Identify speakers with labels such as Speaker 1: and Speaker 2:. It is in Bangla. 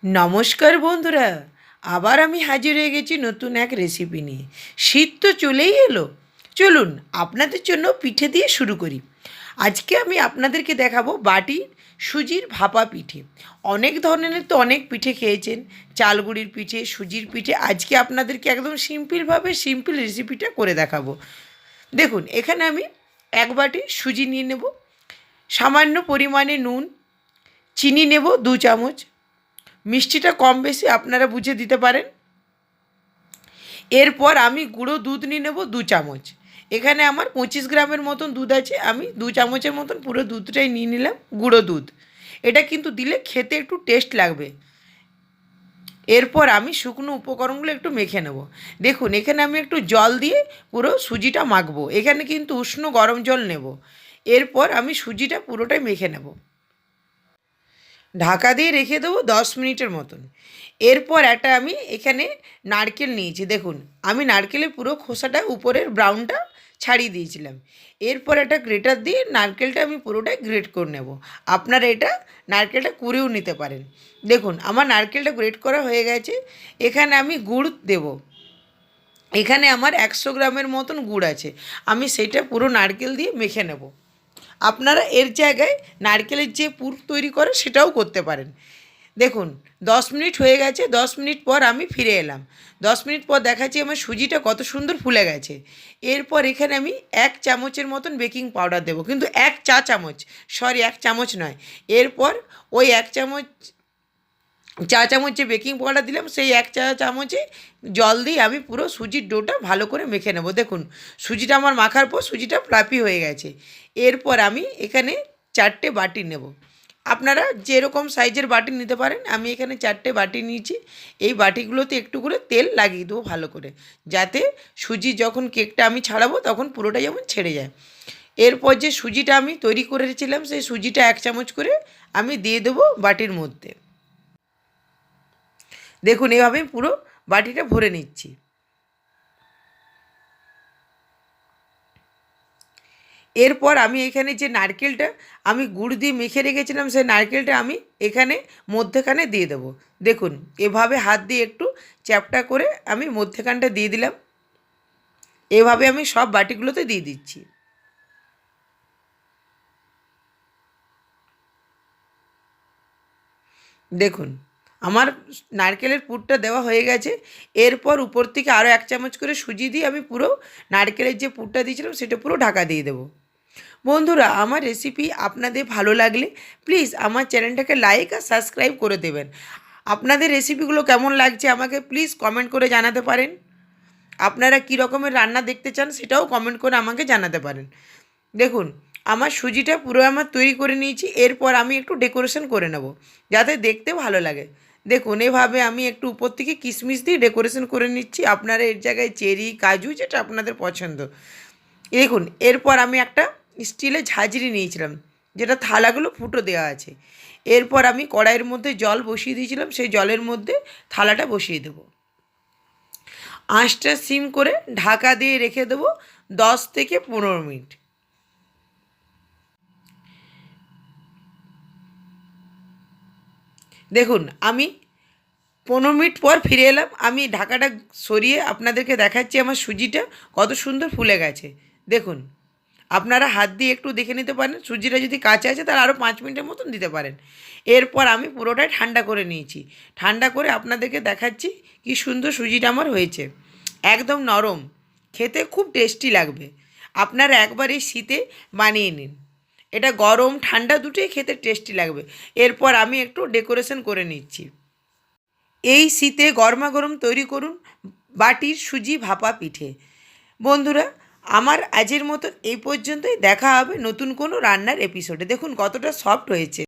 Speaker 1: নমস্কার বন্ধুরা, আবার আমি হাজির হয়ে গেছি নতুন এক রেসিপি নিয়ে। শীত তো চলেই এলো, চলুন আপনাদের জন্য পিঠে দিয়ে শুরু করি। আজকে আমি আপনাদেরকে দেখাবো বাটির সুজির ভাপা পিঠে। অনেক ধরনের তো অনেক পিঠে খেয়েছেন, চালগুড়ির পিঠে, সুজির পিঠে। আজকে আপনাদেরকে একদম সিম্পল রেসিপিটা করে দেখাবো। দেখুন, এখানে আমি এক বাটি সুজি নিয়ে নেব, সামান্য পরিমাণে নুন, চিনি নেব 2 চামচ, মিষ্টিটা কম বেশি আপনারা বুঝে দিতে পারেন। এরপর আমি গুঁড়ো দুধ নিয়ে নেব 2 চামচ। এখানে আমার 25 গ্রামের মতন দুধ আছে, আমি 2 চামচের মতন পুরো দুধটাই নিয়ে নিলাম, গুঁড়ো দুধ। এটা কিন্তু দিলে খেতে একটু টেস্ট লাগবে। এরপর আমি শুকনো উপকরণগুলো একটু মেখে নেব। দেখুন, এখানে আমি একটু জল দিয়ে পুরো সুজিটা মাখবো। এখানে কিন্তু উষ্ণ গরম জল নেব। এরপর আমি সুজিটা পুরোটাই মেখে নেব, ঢাকা দিয়ে রেখে দেবো 10 মিনিটের মতন। এরপর একটা আমি এখানে নারকেল নিয়েছি। দেখুন, আমি নারকেলের পুরো খোসাটা উপরের ব্রাউনটা ছাড়িয়ে দিয়েছিলাম। এরপর একটা গ্রেটার দিয়ে নারকেলটা আমি পুরোটাই গ্রেট করে নেব। আপনারা এটা নারকেলটা কুড়েও নিতে পারেন। দেখুন, আমার নারকেলটা গ্রেট করা হয়ে গেছে। এখানে আমি গুড় দেব। এখানে আমার 100 গ্রামের মতন গুড় আছে, আমি সেটা পুরো নারকেল দিয়ে মেখে নেব। আপনারা এর জায়গায় নারকেলের যে পুর তৈরি করে সেটাও করতে পারেন। দেখুন, 10 মিনিট হয়ে গেছে। 10 মিনিট পর আমি ফিরে এলাম। 10 মিনিট পর দেখাচ্ছি আমার সুজিটা কত সুন্দর ফুলে গেছে। এরপর এখানে আমি 1 চামচের মতন বেকিং পাউডার দেবো, কিন্তু 1 চা চামচ, 1 চামচ নয়। এরপর ওই 1 চা চামচ যে বেকিং পাউডার দিলাম, সেই 1 চা চামচে জল দিয়ে আমি পুরো সুজির ডোটা ভালো করে মেখে নেব। দেখুন, সুজিটা আমার মাখার পর সুজিটা ফ্লাফি হয়ে গেছে। এরপর আমি এখানে 4টে বাটি নেব। আপনারা যেরকম সাইজের বাটি নিতে পারেন, আমি এখানে 4টে বাটি নিয়েছি। এই বাটিগুলোতে একটু করে তেল লাগিয়ে দেবো ভালো করে, যাতে সুজি যখন কেকটা আমি ছাড়াবো তখন পুরোটা যেমন ছেড়ে যায়। এরপর যে সুজিটা আমি তৈরি করেছিলাম, সেই সুজিটা 1 চামচ করে আমি দিয়ে দেবো বাটির মধ্যে। দেখুন, এভাবে পুরো বাটিটা ভরে নিচ্ছি। এরপর আমি এখানে যে নারকেলটা আমি গুড় দিয়ে মেখে রেখেছিলাম, সেই নারকেলটা আমি এখানে মধ্যেখানে দিয়ে দেবো। দেখুন, এভাবে হাত দিয়ে একটু চ্যাপটা করে আমি মধ্যেখানটা দিয়ে দিলাম। এভাবে আমি সব বাটিগুলোতে দিয়ে দিচ্ছি। দেখুন, আমার নারকেলের পুরটা দেওয়া হয়ে গেছে। এরপর উপর থেকে আরও 1 চামচ করে সুজি দিয়ে আমি পুরো নারকেলের যে পুরটা দিয়েছিলাম সেটা পুরো ঢাকা দিয়ে দেবো। বন্ধুরা, আমার রেসিপি আপনাদের ভালো লাগলে প্লিজ আমার চ্যানেলটাকে লাইক আর সাবস্ক্রাইব করে দেবেন। আপনাদের রেসিপিগুলো কেমন লাগছে আমাকে প্লিজ কমেন্ট করে জানাতে পারেন। আপনারা কী রকমের রান্না দেখতে চান সেটাও কমেন্ট করে আমাকে জানাতে পারেন। দেখুন, আমার সুজিটা পুরো আমার তৈরি করে নিয়েছি। এরপর আমি একটু ডেকোরেশন করে নেব, যাতে দেখতে ভালো লাগে। দেখুন, এভাবে আমি একটু উপর থেকে কিশমিশ দিয়ে ডেকোরেশন করে নিচ্ছি। আপনারা এর জায়গায় চেরি, কাজু, যেটা আপনাদের পছন্দ। দেখুন, এরপর আমি একটা স্টিলের ঝাঁঝরি নিয়েছিলাম, যেটা থালাগুলো ফুটো দেওয়া আছে। এরপর আমি কড়াইয়ের মধ্যে জল বসিয়ে দিয়েছিলাম, সেই জলের মধ্যে থালাটা বসিয়ে দেব। আঁচটা সিম করে ঢাকা দিয়ে রেখে দেবো 10 থেকে 15 মিনিট। দেখুন, আমি 15 মিনিট পর ফিরে এলাম। আমি ঢাকাটা সরিয়ে আপনাদেরকে দেখাচ্ছি আমার সুজিটা কত সুন্দর ফুলে গেছে। দেখুন, আপনারা হাত দিয়ে একটু দেখে নিতে পারেন। সুজিটা যদি কাঁচা আছে তাহলে আরও 5 মিনিটের মতন দিতে পারেন। এরপর আমি পুরোটাই ঠান্ডা করে নিয়েছি। ঠান্ডা করে আপনাদেরকে দেখাচ্ছি কি সুন্দর সুজিটা আমার হয়েছে। একদম নরম, খেতে খুব টেস্টি লাগবে। আপনারা একবার এই শীতে বানিয়ে নিন। এটা গরম ঠান্ডা দুটোই খেতে টেস্টি লাগবে। এরপর আমি একটু ডেকোরেশন করে নিচ্ছি। এই শীতে গরমাগরম তৈরি করুন বাটির সুজি ভাপা পিঠে। বন্ধুরা, আমার আজের মতো এই পর্যন্তই। দেখা হবে নতুন কোনো রান্নার এপিসোডে। দেখুন কতটা সফট হয়েছে।